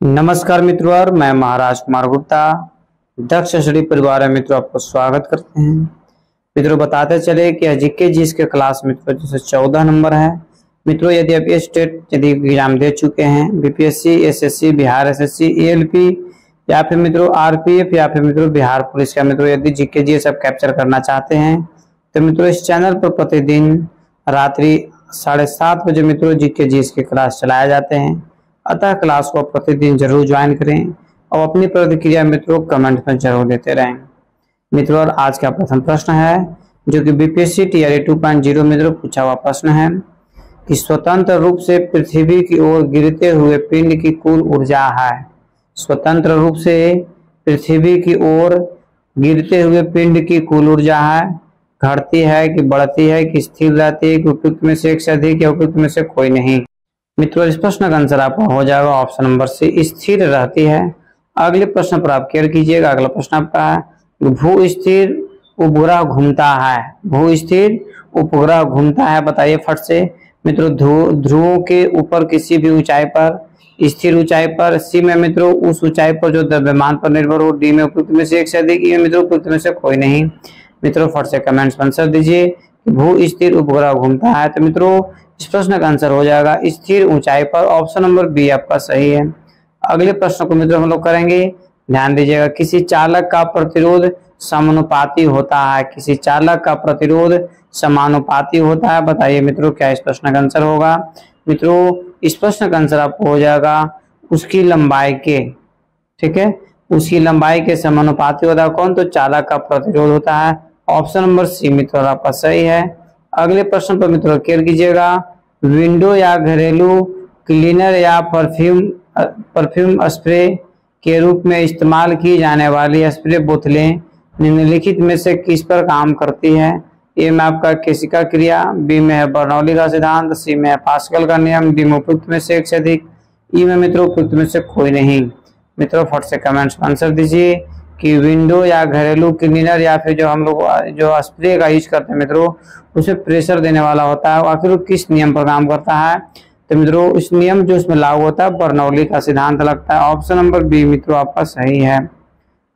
नमस्कार मित्रों, और मैं महाराज कुमार गुप्ता दक्ष स्टडी परिवार में मित्रों आपको स्वागत करते हैं। मित्रों बताते चले कि जीके जीएस के क्लास मित्रों जैसे 14 नंबर है। मित्रों यदि आप ये स्टेट यदि एग्जाम दे चुके हैं, BPSC, SSC, Bihar SSC, ALP या फिर मित्रों आरपीएफ या फिर मित्रों बिहार पुलिस का मित्रों यदि जीके जीएस आप कैप्चर करना चाहते हैं तो मित्रों इस चैनल पर प्रतिदिन रात्रि 7:30 बजे मित्रों जीके जीएस के क्लास चलाए जाते हैं। अतः क्लास को प्रतिदिन जरूर ज्वाइन करें और अपनी प्रतिक्रिया मित्रों कमेंट में जरूर देते रहें। मित्रों और आज का प्रथम प्रश्न है जो कि बीपीएससी टीआरई 2.0 मित्रों पूछा हुआ प्रश्न है कि स्वतंत्र रूप से पृथ्वी की ओर गिरते हुए पिंड की कुल ऊर्जा है। स्वतंत्र रूप से पृथ्वी की ओर गिरते हुए पिंड की कुल ऊर्जा है, घटती है कि बढ़ती है कि स्थिर रहती है कि उपयुक्त में से एक से अधिक या उपयुक्त में से कोई नहीं। मित्रों इस प्रश्न का आंसर आपका हो जाएगा ऑप्शन नंबर सी, स्थिर रहती है। अगले प्रश्न पर आप केयर कीजिएगा। अगला प्रश्न आपका है भू स्थिर उपग्रह घूमता है। भू स्थिर उपग्रह घूमता है, बताइए फट से। मित्रों ध्रुवों के ऊपर किसी भी ऊंचाई पर, स्थिर ऊंचाई पर, सी में मित्रों उस ऊंचाई पर जो द्रव्यमान पर निर्भर हो, डी में उपयुक्त में से एक से अधिक, ई में मित्रों उपयुक्त में से कोई नहीं। मित्रों फट से कमेंट्स में आंसर दीजिए कि भू स्थिर उपग्रह घूमता है। तो मित्रों इस प्रश्न का आंसर हो जाएगा स्थिर ऊंचाई पर, ऑप्शन नंबर बी आपका सही है। अगले प्रश्न को मित्रों हम लोग करेंगे, ध्यान दीजिएगा। किसी चालक का प्रतिरोध समानुपाती होता है। किसी चालक का प्रतिरोध समानुपाती होता है, बताइए मित्रों क्या इस प्रश्न का आंसर होगा। मित्रों इस प्रश्न का आंसर आपको हो जाएगा उसकी लंबाई के, ठीक है, उसकी लंबाई के समानुपाती होता है। कौन? तो चालक का प्रतिरोध होता है, ऑप्शन नंबर सी मित्रों आपका सही है। अगले प्रश्न पर मित्रों केयर कीजिएगा। विंडो या घरेलू क्लीनर या परफ्यूम स्प्रे के रूप में इस्तेमाल की जाने वाली स्प्रे बोतलें निम्नलिखित में से किस पर काम करती है। ए में आपका केशिका क्रिया, बी में है बर्नौली का सिद्धांत, सी में है पास्कल का नियम, डी में उपयुक्त में से एक से अधिक, ई में मित्रों उपयुक्त में से कोई नहीं। मित्रों फट से कमेंट्स में आंसर दीजिए कि विंडो या घरेलू क्लीनर या फिर जो हम लोग जो स्प्रे का यूज करते हैं मित्रों उसमें प्रेशर देने वाला होता है, आखिर वो किस नियम पर काम करता है। तो मित्रों इस नियम जो उसमें लागू होता है बर्नौली का सिद्धांत लगता है, ऑप्शन नंबर बी मित्रों आपका सही है।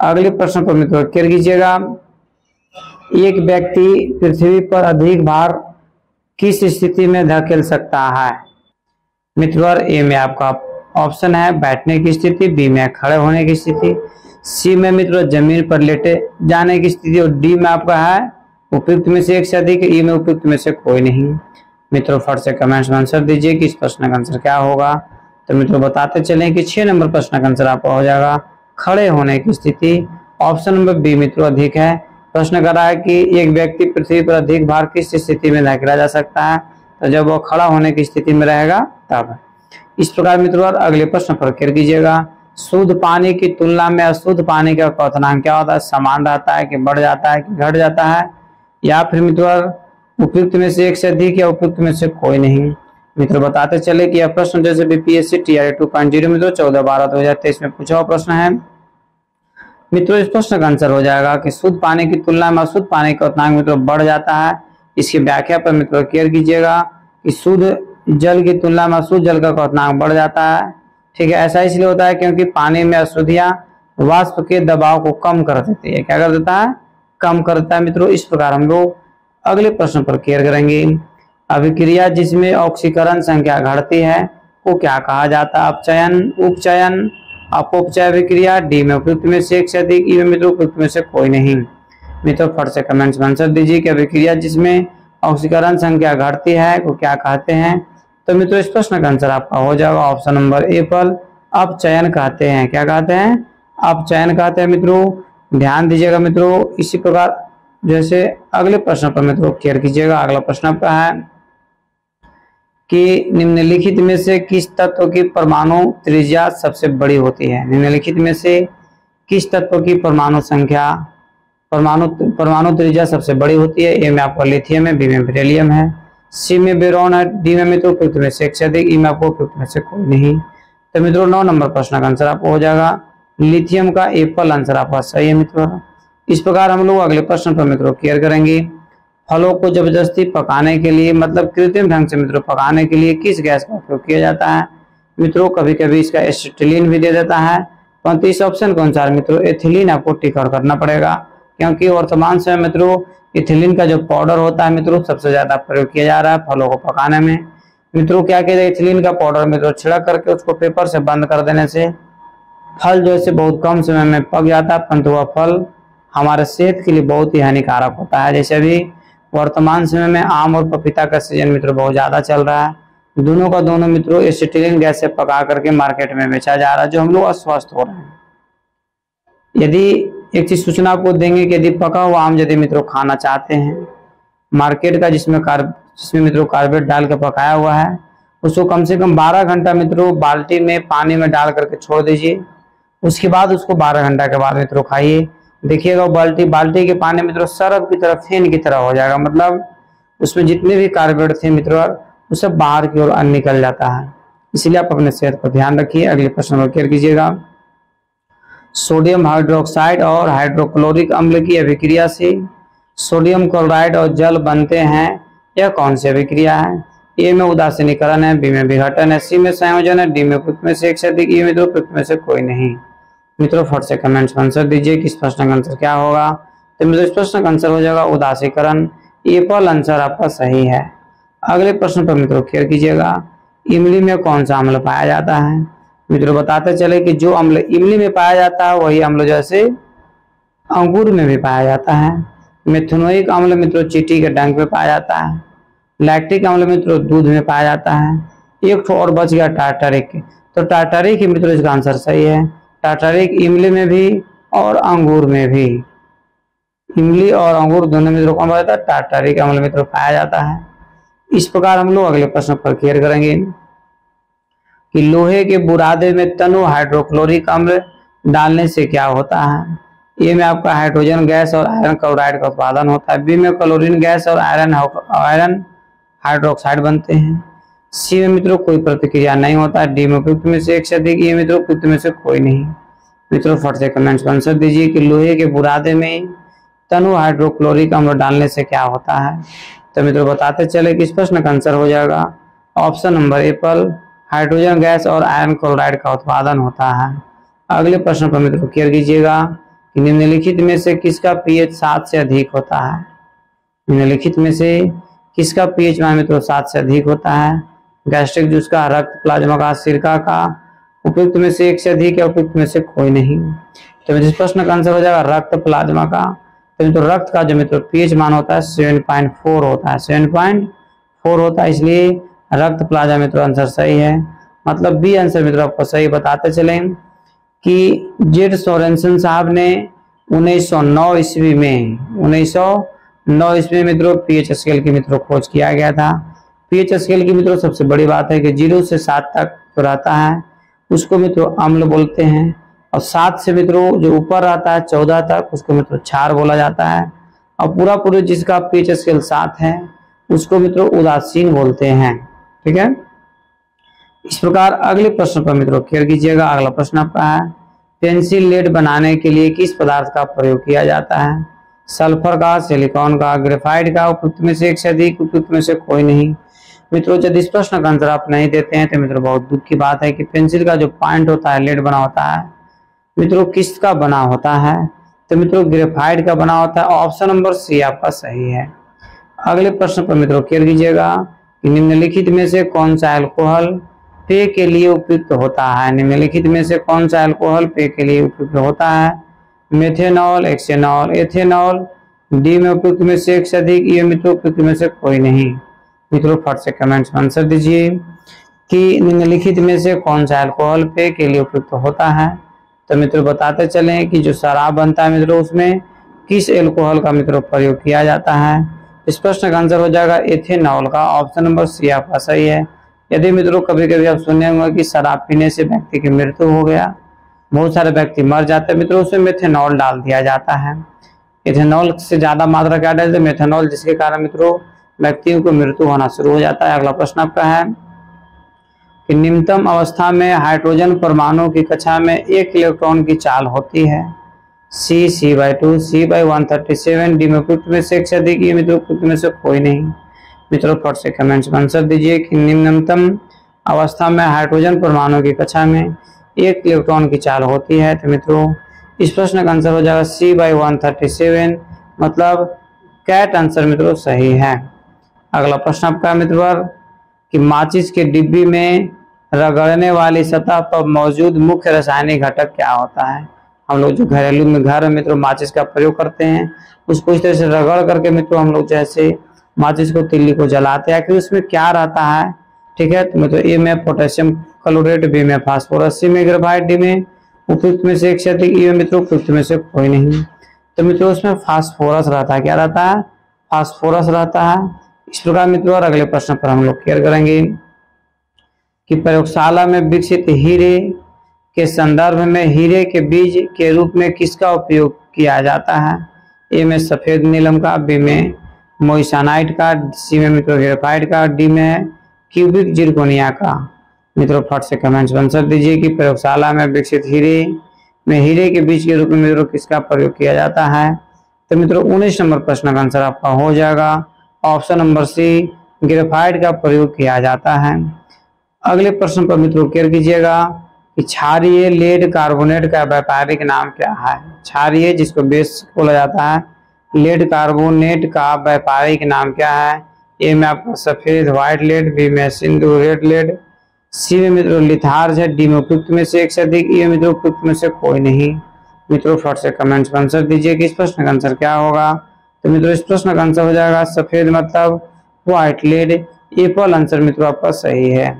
अगले प्रश्न पर मित्रों केयर कीजिएगा। एक व्यक्ति पृथ्वी पर अधिक भार किस स्थिति में धकेल सकता है। मित्रों ए में आपका ऑप्शन है बैठने की स्थिति, बी में खड़े होने की स्थिति, सी में मित्रों जमीन पर लेटे जाने की स्थिति और डी में आपका है उपयुक्त में से एक से अधिक, ई में उपयुक्त में से कोई नहीं। मित्रों फट से कमेंट्स में आंसर दीजिए कि इस प्रश्न का आंसर क्या होगा। तो मित्रों बताते चलें कि 6 नंबर प्रश्न का आंसर आपका हो जाएगा खड़े होने की स्थिति, ऑप्शन नंबर बी मित्रों अधिक है। प्रश्न कर रहा है कि एक व्यक्ति पृथ्वी पर अधिक भार किस स्थिति में धकेला जा सकता है, तो जब वो खड़ा होने की स्थिति में रहेगा तब। इस प्रकार मित्रों अगले प्रश्न पर केयर कीजिएगा। शुद्ध पानी की तुलना में अशुद्ध पानी का क्वथनांक क्या होता है। समान रहता है कि बढ़ जाता है कि घट जाता है, या फिर मित्रों उपयुक्त में से एक से अधिक या उपयुक्त में से कोई नहीं। मित्रों बताते चले कि यह प्रश्न जैसे बीपीएससी टीआरई 2.0 मित्रों 14/12/2023 में पूछा हुआ प्रश्न है। मित्रों इस प्रश्न का आंसर हो जाएगा कि शुद्ध पानी की तुलना में अशुद्ध पानी का क्वथनांक मित्रों बढ़ जाता है। इसकी व्याख्या पर मित्रों केयर कीजिएगा कि शुद्ध जल की तुलना में अशुद्ध जल का क्वथनांक बढ़ जाता है, ठीक है। ऐसा इसलिए होता है क्योंकि पानी में अशुद्धियां वाष्प के दबाव को कम कर देती है। क्या कर देता है? कम करता है। मित्रों इस प्रकार हम लोग अगले प्रश्न पर केयर करेंगे। अभिक्रिया जिसमें ऑक्सीकरण संख्या घटती है को क्या कहा जाता है। अपचयन, उपचयन, अपचय अभिक्रिया, डी में उपयुक्त में से एक से अधिक, ई में मित्रों उपयुक्त में से कोई नहीं। मित्रों फट से कमेंट्स में आंसर दीजिए कि अभिक्रिया जिसमें ऑक्सीकरण संख्या घटती है को क्या कहते हैं। तो मित्रों इस प्रश्न का आंसर आपका हो जाएगा ऑप्शन नंबर ए पर अपचयन कहते हैं। क्या कहते हैं? अपचयन कहते हैं। मित्रों ध्यान दीजिएगा। मित्रों इसी प्रकार जैसे अगले प्रश्न पर मित्रों केयर कीजिएगा। अगला प्रश्न आपका है कि निम्नलिखित में से किस तत्व की परमाणु त्रिज्या सबसे बड़ी होती है। निम्नलिखित में से किस तत्व की परमाणु त्रिज्या सबसे बड़ी होती है। ए में आपका लिथियम है, बी में बेरिलियम है, सी में बोरॉन है, डी में मित्रों उपयुक्त में से एक से अधिक, ई में आपको उपयुक्त में से कोई नहीं। तो मित्रों 9 नंबर प्रश्न का आंसर आपको हो जाएगा लिथियम का एप्पल आंसर आपका सही है। मित्रों इस प्रकार हम लोग अगले प्रश्न पर मित्रों केयर करेंगे। फलों को जबरदस्ती पकाने के लिए मतलब कृत्रिम ढंग से मित्रों पकाने के लिए किस गैस का उपयोग किया जाता है। मित्रों कभी कभी इसका एसिटिलीन भी दे देता है, परंतु इस ऑप्शन के अनुसार मित्रों एथिलीन आपको टिक आउट करना पड़ेगा, क्योंकि वर्तमान समय मित्रों एथिलीन का जो पाउडर होता है मित्रों सबसे ज्यादा प्रयोग किया जा रहा है फलों को पकाने में। मित्रों क्या कहते हैं, एथिलीन का पाउडर मित्रों छिड़क करके उसको पेपर से बंद कर देने से फल जो है बहुत कम समय में पक जाता है, परंतु वह फल हमारे सेहत के लिए बहुत ही हानिकारक होता है। जैसे अभी वर्तमान समय में आम और पपीता का सीजन मित्रों बहुत ज्यादा चल रहा है, दोनों का दोनों मित्रों एसिटिलीन गैस से पका करके मार्केट में बेचा जा रहा है, जो हम लोग अस्वस्थ हो रहे हैं। यदि एक चीज सूचना आपको देंगे कि यदि पका हुआ आम यदि मित्रों खाना चाहते हैं मार्केट का जिसमें मित्रों कार्बेट डाल के पकाया हुआ है, उसको कम से कम 12 घंटा मित्रों बाल्टी में पानी में डाल करके छोड़ दीजिए। उसके बाद उसको 12 घंटा के बाद मित्रों खाइए। देखिएगा बाल्टी के पानी मित्रों सरफ की तरह फेन की तरह हो जाएगा, मतलब उसमें जितने भी कार्बेट थे मित्रों वो सब बाहर की ओर निकल जाता है। इसलिए आप अपने सेहत पर ध्यान रखिए। अगले प्रश्न को क्लियर कीजिएगा। सोडियम हाइड्रोक्साइड और हाइड्रोक्लोरिक अम्ल की अभिक्रिया से सोडियम क्लोराइड और जल बनते हैं, यह कौन सी अभिक्रिया है? ए में उदासीनीकरण है, बी में विघटन है, सी में संयोजन है, डी में उपयुक्त में से एक से अधिक, ये मित्रों उपयुक्त में से कोई नहीं। मित्रों फट से कमेंट्स में आंसर दीजिए कि इस प्रश्न का आंसर क्या होगा। तो मित्रों इस प्रश्न का आंसर हो जाएगा उदासीकरण। ए पर आंसर आपका सही है। अगले प्रश्न पर मित्रों क्लियर कीजिएगा। इमली में कौन सा अम्ल पाया जाता है? मित्रों बताते चले कि जो अम्ल इमली में पाया जाता है वही अम्ल जैसे अंगूर में भी पाया जाता है। मेथनोइक अम्ल मित्रों चींटी के डंक में पाया जाता है। लैक्टिक अम्ल मित्रों दूध में पाया जाता है। एक ठो और बच गया टार्टारिक। तो टार्टारिक मित्रों इसका आंसर सही है। टार्टारिक इमली में भी और अंगूर में भी, इमली और अंगूर दोनों मित्रों कौन पाया जाता है? टार्टारिक अम्ल मित्रों पाया जाता है। इस प्रकार हम लोग अगले प्रश्न पर क्लियर करेंगे कि लोहे के बुरादे में तनु हाइड्रोक्लोरिक अम्ल डालने से क्या होता है? ए में आपका हाइड्रोजन गैस और आयरन क्लोराइड का उत्पादन होता है। बी में क्लोरीन गैस और आयरन हाइड्रोक्साइड बनते हैं। सी में मित्रों कोई प्रतिक्रिया नहीं होता है। डी में उपयुक्त में से एक से अधिक, ये मित्रों उपयुक्त में से कोई नहीं। मित्रों फट से कमेंट्स में आंसर दीजिए कि लोहे के बुरादे में तनु हाइड्रोक्लोरिक अम्ल डालने से क्या होता है। तो मित्रों बताते चले कि इस प्रश्न का आंसर हो जाएगा option number Apple, hydrogen gas और आयरन क्लोराइड का उत्पादन होता है। अगले प्रश्न पर मित्रों क्लियर कीजिएगा कि निम्नलिखित में से किसका पीएच 7 से अधिक होता है? निम्नलिखित में से किसका पीएच मित्रों 7 से अधिक होता है? गैस्ट्रिक जूस का, रक्त प्लाज्मा का, सिरका का, उपयुक्त में से एक से अधिक या उपयुक्त में से कोई नहीं। तो इस प्रश्न का आंसर हो जाएगा रक्त प्लाज्मा का। तो रक्त का जो मित्रों पीएच मान होता है 7.4 होता है, 7.4 होता है, इसलिए रक्त प्लाज्मा मित्रों आंसर सही है। मतलब बी आंसर मित्रों आपको सही बताते चले कि जेड सोरेंसन साहब ने 1909 ईस्वी में मित्रों पीएच स्केल की मित्रों खोज किया गया था। पीएच स्केल की मित्रों सबसे बड़ी बात है कि 0 से 7 तक जो रहता है उसको मित्रों अम्ल बोलते हैं, और 7 से मित्रों जो ऊपर रहता है 14 तक उसको मित्रों क्षार बोला जाता है, और पूरा जिसका पीएच स्केल 7 है उसको मित्रों उदासीन बोलते हैं। ठीक है, इस प्रकार अगले प्रश्न पर मित्रों क्लियर कीजिएगा। अगला प्रश्न आपका है पेंसिल लेड बनाने के लिए किस पदार्थ का प्रयोग किया जाता है? सल्फर का, सिलिकॉन का, ग्रेफाइट का, उपयुक्त में से एक से अधिक, उपयुक्त में से कोई नहीं। मित्रों यदि इस प्रश्न का आंसर आप नहीं देते हैं तो मित्रों बहुत दुख की बात है कि पेंसिल का जो पॉइंट होता है लेड बना होता है मित्रों किसका बना होता है? तो मित्रों ग्रेफाइट का बना होता है। ऑप्शन नंबर सी आपका सही है। अगले प्रश्न पर मित्रों क्लियर कीजिएगा कि निम्नलिखित में से कौन सा अल्कोहल पेय के लिए उपयुक्त होता है? निम्नलिखित में से कौन सा अल्कोहल पेय के लिए उपयुक्त होता है? मेथेनॉल, एक्सेनॉल, एथेनॉल, डी में उपयुक्त में से एक से अधिक, ये मित्रों उपयुक्त में से कोई नहीं। मित्रों फट से कमेंट्स में आंसर दीजिए कि निम्नलिखित में से कौन सा अल्कोहल पेय के लिए उपयुक्त होता है। तो मित्रों बताते चलें कि जो शराब बनता है मित्रों उसमें किस अल्कोहल का मित्रों प्रयोग किया जाता है? इस प्रश्न का आंसर हो जाएगा एथेनॉल का। ऑप्शन नंबर सी आपका सही है। यदि मित्रों कभी कभी आप सुने होंगे कि शराब पीने से व्यक्ति की मृत्यु हो गया, बहुत सारे व्यक्ति मर जाते हैं मित्रों, उसमें मेथेनॉल डाल दिया जाता है। एथेनॉल से ज्यादा मात्रा क्या डालते हैं? मेथेनॉल, जिसके कारण मित्रों व्यक्तियों को मृत्यु होना शुरू हो जाता है। अगला प्रश्न आपका है कि निम्नतम अवस्था में हाइड्रोजन परमाणु की कक्षा में एक इलेक्ट्रॉन की चाल होती है। सी C/2, C/137, डी में उपयुक्त में से एक से अधिक, ये मित्रों उपयुक्त में से कोई नहीं। मित्रों फट से कमेंट्स में आंसर दीजिए कि निम्नतम अवस्था में हाइड्रोजन परमाणु की कक्षा में एक इलेक्ट्रॉन की चाल होती है। तो मित्रों इस प्रश्न का आंसर हो जाएगा C/137, मतलब कैट आंसर मित्रों सही है। अगला प्रश्न आपका मित्रों कि माचिस के डिब्बी में रगड़ने वाली सतह पर मौजूद मुख्य रासायनिक घटक क्या होता है। हम लोग जो घरेलू में घर में मित्रों माचिस का प्रयोग करते हैं, उसको इस तरह से रगड़ करके मित्रों हम लोग जैसे माचिस को तिल्ली को जलाते हैं, कि उसमें क्या रहता है। ठीक है, तो मित्रों ए में पोटेशियम क्लोरेट, बी में फास्फोरस, सी में ग्रेफाइट, डी में उपयुक्त में से एक से अधिक, ई में मित्रों उपयुक्त में से कोई नहीं। तो मित्रों उसमें फास्फोरस रहता है। क्या रहता है? फास्फोरस रहता है। इस प्रकार मित्रों और अगले प्रश्न पर हम लोग क्लियर करेंगे कि प्रयोगशाला में विकसित हीरे के संदर्भ में हीरे के बीज के रूप में किसका उपयोग किया जाता है। ए में सफेद नीलम का, बी में मोइसानाइट का, सी में मित्रों ग्रेफाइट का, डी में क्यूबिक जिरकोनिया का। मित्रों फट से कमेंट्स में आंसर दीजिए कि प्रयोगशाला में विकसित हीरे के बीज के रूप में मित्रों किसका प्रयोग किया जाता है। तो मित्रों 19 नंबर प्रश्न का आंसर आपका हो जाएगा ऑप्शन नंबर सी, ग्रेफाइट का प्रयोग किया जाता है। अगले प्रश्न पर मित्रों क्लियर कीजिएगा कि क्षारीय लेड कार्बोनेट का व्यापारिक नाम क्या है। क्षारीय जिसको बेस बोला जाता है, लेड कार्बोनेट का व्यापारिक नाम क्या है। ए में आपका सफेद व्हाइट लेड, बी में सिंधु रेड लेड, सी में मित्रों लिथार्ज है, डी में उपयुक्त में से एक से अधिक, ई में मित्रों उपयुक्त में से कोई नहीं। मित्रों फट से कमेंट्स में आंसर दीजिए कि इस प्रश्न का आंसर क्या होगा। तो मित्रों इस प्रश्न का आंसर हो जाएगा सफेद मतलब व्हाइट लेड। एप्पल आंसर मित्रों आपका सही है।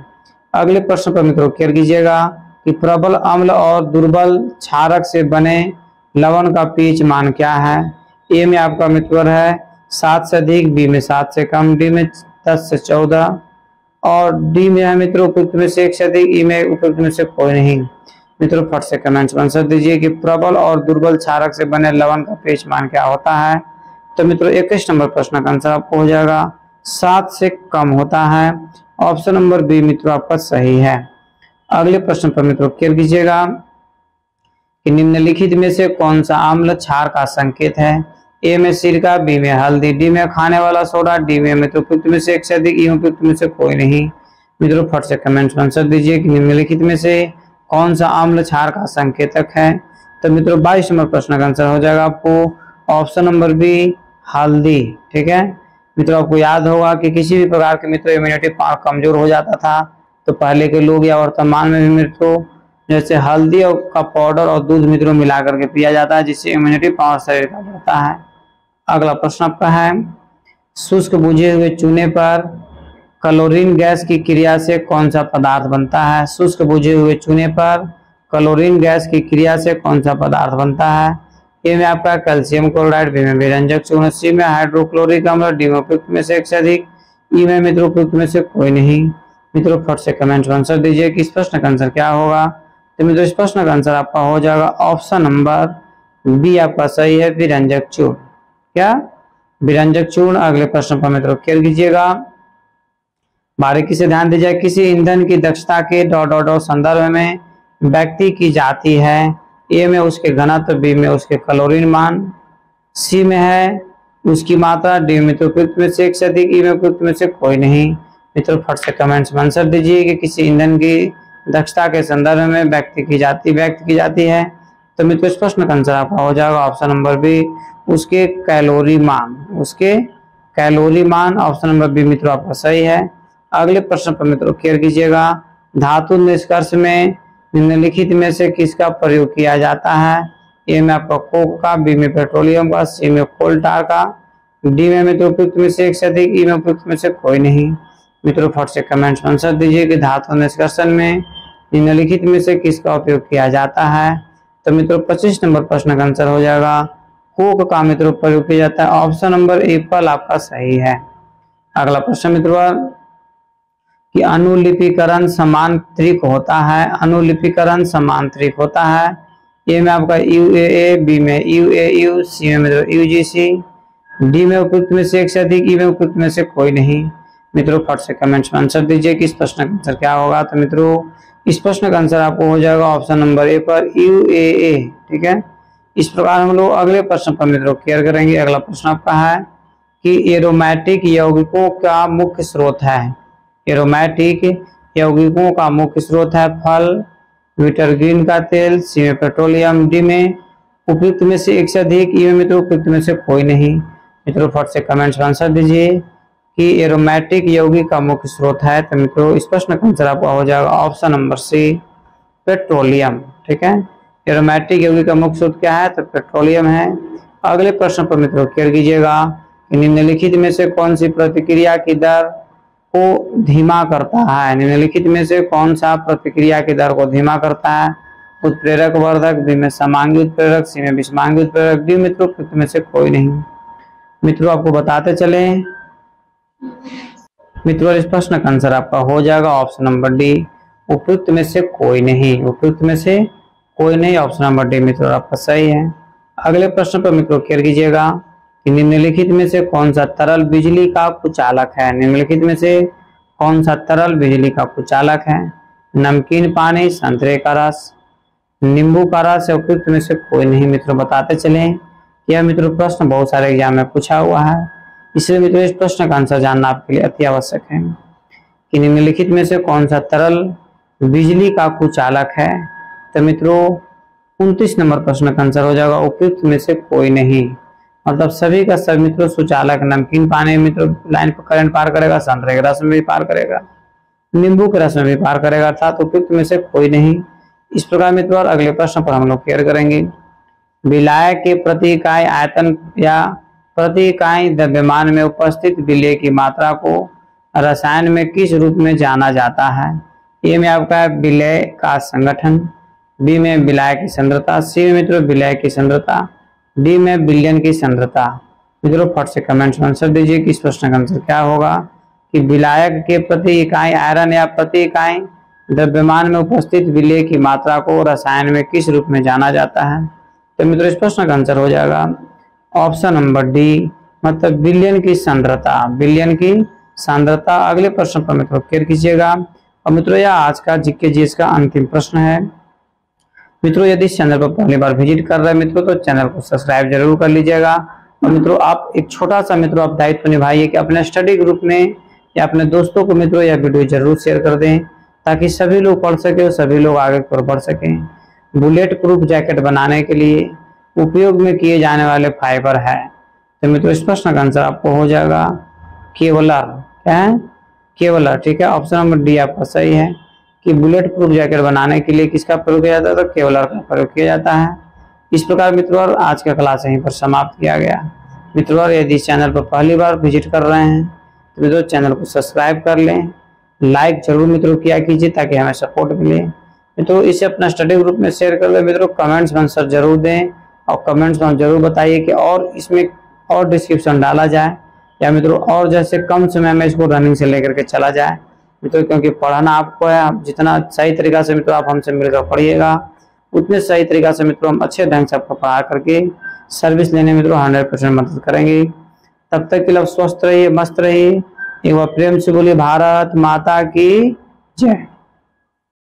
अगले प्रश्न पर मित्रों क्लियर कीजिएगा कि प्रबल अम्ल और दुर्बल क्षारक से बने लवण का पीएच मान क्या है। ए में आपका मित्रों है 7 से अधिक, बी में 7 से कम, डी में 10 से 14 और डी में है मित्रों उपयुक्त में से एक से अधिक, ई में उपयुक्त में से कोई नहीं। मित्रों फट से कमेंट्स में आंसर दीजिए कि प्रबल और दुर्बल क्षारक से बने लवण का पीएच मान क्या होता है। तो मित्रों 21 नंबर प्रश्न का आंसर आपको हो जाएगा 7 से कम होता है। ऑप्शन नंबर बी मित्रों आपका सही है। अगले प्रश्न पर मित्रों क्लियर कीजिएगा कि निम्नलिखित में से कौन सा अम्ल क्षार का संकेत है। ए में सिरका, बी में हल्दी, डी में खाने वाला सोडा, डी में मित्रों उपयुक्त में से एक से अधिक, ई में उपयुक्त में से कोई नहीं। मित्रों फट से कमेंट्स में आंसर दीजिए कि निम्नलिखित में से कौन सा अम्ल क्षार का संकेतक है। तो मित्रों 22 नंबर प्रश्न का आंसर हो जाएगा आपको ऑप्शन नंबर बी हल्दी। ठीक है मित्रों, आपको याद होगा कि किसी भी प्रकार के मित्रों इम्यूनिटी पावर कमजोर हो जाता था तो पहले के लोग या वर्तमान में भी मित्रों जैसे हल्दी का पाउडर और दूध मित्रों मिला करके पिया जाता है, जिससे इम्यूनिटी पावर शरीर का बढ़ता है। अगला प्रश्न आपका है शुष्क बुझे हुए चूने पर क्लोरीन गैस की क्रिया से कौन सा पदार्थ बनता है। शुष्क बुझे हुए चूने पर क्लोरीन गैस की क्रिया से कौन सा पदार्थ बनता है। ए में आपका कैल्शियम क्लोराइड, बी में विरंजक चूर्ण, सी में हाइड्रोक्लोरिक अम्ल, डी में उपयुक्त में से एक से अधिक, ई में मित्रों उपयुक्त में से कोई नहीं। मित्रों फट से कमेंट में आंसर दीजिए कि इस प्रश्न का आंसर क्या होगा। तो मित्रों इस प्रश्न का आंसर आपका हो जाएगा ऑप्शन नंबर बी आपका सही है, विरंजक चूर्ण। क्या विरंजक चूर्ण। अगले प्रश्न पर मित्रों क्लियर कीजिएगा, बारीकी से ध्यान दीजिए। किसी ईंधन की दक्षता के संदर्भ में व्यक्ति की जाती है। ए में उसके घनत्व, बी में उसके कैलोरी मान, सी में है उसकी मात्रा, डी में तो उपयुक्त में से एक से अधिक, ई में उपयुक्त में से कोई नहीं। मित्रों फट से कमेंट्स में आंसर दीजिए कि किसी ईंधन की दक्षता के संदर्भ में व्यक्त की जाती है। तो मित्रों इस प्रश्न का आंसर आपका हो जाएगा ऑप्शन नंबर बी उसके कैलोरी मान। ऑप्शन नंबर बी मित्रों आपका सही है। अगले प्रश्न पर मित्रों क्लियर कीजिएगा, धातु निष्कर्ष में निम्नलिखित में से किसका प्रयोग किया जाता है। ए में आपका कोक का, बी में पेट्रोलियम का, सी में कोल टार का, डी में मित्रों उपयुक्त में से एक से अधिक, ई में उपयुक्त में से कोई नहीं। मित्रों फट से कमेंट्स में आंसर दीजिए कि धातु निष्कर्षण में निम्नलिखित में से किसका उपयोग किया जाता है। तो मित्रों 25 नंबर प्रश्न का आंसर हो जाएगा कोक का मित्रों प्रयोग किया जाता है। ऑप्शन नंबर एप्पल आपका सही है। अगला प्रश्न मित्रों कि अनुलिपिकरण समांतरिक होता है। ए में आपका UAA, बी में UAU, सी में मित्रों UGC, डी में उपयुक्त में से एक से अधिक, ई में उपयुक्त में से कोई नहीं। मित्रों फट से कमेंट्स में आंसर दीजिए कि इस प्रश्न का आंसर क्या होगा। तो मित्रों इस प्रश्न का आंसर आपको हो जाएगा ऑप्शन नंबर ए पर UAA। ठीक है, इस प्रकार हम लोग अगले प्रश्न पर मित्रों क्लियर करेंगे। अगला प्रश्न आपका है कि एरोमेटिक यौगिकों का मुख्य स्रोत है। एरोमेटिक यौगिकों का मुख्य स्रोत है फल, विटरग्रीन का तेल, सी में पेट्रोलियम, डी में उपयुक्त में से एक से अधिक, ई में मित्रों उपयुक्त में से कोई नहीं। मित्रों फट से कमेंट्स में आंसर दीजिए कि एरोमेटिक यौगिक का मुख्य स्रोत है। तो मित्रों इस प्रश्न का आंसर आपका हो जाएगा ऑप्शन नंबर सी, पेट्रोलियम। ठीक है, एरोमेटिक यौगिक का मुख्य स्रोत क्या है? तो पेट्रोलियम है। अगले प्रश्न पर मित्रों केयर कीजिएगा कि निम्नलिखित में से कौन सी प्रतिक्रिया की दर को धीमा करता है? निम्नलिखित में से कौन सा प्रतिक्रिया की दर को धीमा करता है? उत्प्रेरक वर्धक, बी में समांगी उत्प्रेरक, सी में विषमांगी उत्प्रेरक, डी मित्रों उपयुक्त में से कोई नहीं। मित्रों आपको बताते चले मित्रों इस प्रश्न का आंसर आपका हो जाएगा ऑप्शन नंबर डी, उपयुक्त में से कोई नहीं। उपयुक्त में से कोई नहीं, ऑप्शन नंबर डी मित्रों आपका सही है। अगले प्रश्न पर मित्रों केयर कीजिएगा कि निम्नलिखित में से कौन सा तरल बिजली का कुचालक है? निम्नलिखित में से कौन सा तरल बिजली का कुचालक है? नमकीन पानी, संतरे का रस, नींबू का रस, उपयुक्त में से कोई नहीं। मित्रों बताते चले यह मित्रों प्रश्न बहुत सारे एग्जाम में पूछा हुआ है, इसलिए मित्रों इस प्रश्न का आंसर जानना आपके लिए अति आवश्यक है कि निम्नलिखित में से कौन सा तरल बिजली का कुचालक है? तो मित्रों 29 नंबर प्रश्न का आंसर हो जाएगा उपयुक्त में से कोई नहीं। मतलब सभी का सब मित्रों सुचालक, नमकीन पानी मित्रों लाइन पर करंट पार करेगा, संतरे के रस में भी पार करेगा, नींबू के रस में भी पार करेगा, अर्थात उपयुक्त में से कोई नहीं। इस प्रकार मित्रों और अगले प्रश्न पर हम लोग केयर करेंगे। विलायक के प्रति इकाई आयतन या प्रति इकाई द्रव्यमान में उपस्थित विलेय की मात्रा को रसायन में किस रूप में जाना जाता है? ए में आपका विलेय का संगठन, बी में विलायक की सांद्रता, सी में मित्रों विलेय की सांद्रता, डी में विलयन की सांद्रता। मित्रों फट से कमेंट्स में आंसर दीजिए कि इस प्रश्न का आंसर क्या होगा कि विलायक के प्रति इकाई आयरन या प्रति इकाई द्रव्यमान में उपस्थित विलेय की मात्रा को रसायन में किस रूप में जाना जाता है? तो मित्रों इस प्रश्न का आंसर हो जाएगा ऑप्शन नंबर डी, मतलब विलयन की सांद्रता, विलयन की सांद्रता। अगले प्रश्न पर मित्रों केयर कीजिएगा। और मित्रों यह आज का जीके जीएस का अंतिम प्रश्न है। मित्रों यदि इस चैनल पर पहली बार विजिट कर रहे हैं मित्रों तो चैनल को सब्सक्राइब जरूर कर लीजिएगा। और मित्रों आप एक छोटा सा मित्रों आप दायित्व निभाइए कि अपने स्टडी ग्रुप में या अपने दोस्तों को मित्रों यह वीडियो जरूर शेयर कर दें ताकि सभी लोग पढ़ सके और सभी लोग आगे की ओर बढ़ सकें। बुलेट प्रूफ जैकेट बनाने के लिए उपयोग में किए जाने वाले फाइबर है। तो मित्रों इस प्रश्न का आंसर आपको हो जाएगा केवलर। क्या है? केवलर। ठीक है, ऑप्शन नंबर डी आपका सही है कि बुलेट प्रूफ जैकेट बनाने के लिए किसका प्रयोग किया जाता है? तो केवलर का प्रयोग किया जाता है। इस प्रकार मित्रों आज का क्लास यहीं पर समाप्त किया गया। मित्रों यदि इस चैनल पर पहली बार विजिट कर रहे हैं तो मित्रों चैनल को सब्सक्राइब कर लें, लाइक जरूर मित्रों किया कीजिए ताकि हमें सपोर्ट मिले। मित्रों इसे अपना स्टडी ग्रुप में शेयर कर लें। मित्रों कमेंट्स में आंसर जरूर दें और कमेंट्स में जरूर बताइए कि और इसमें और डिस्क्रिप्शन डाला जाए या मित्रों और जैसे कम समय में इसको रनिंग से लेकर के चला जाए। मित्रों क्योंकि पढ़ाना आपको है, आप जितना सही तरीका से मित्रों आप हमसे मिलकर पढ़िएगा उतने सही तरीका से मित्रों हम अच्छे ढंग से आपको पढ़ा करके सर्विस लेने मित्रों 100% मदद करेंगे। तब तक के लिए स्वस्थ रहिए, मस्त रहिए। एक बार प्रेम से बोलिए भारत माता की जय।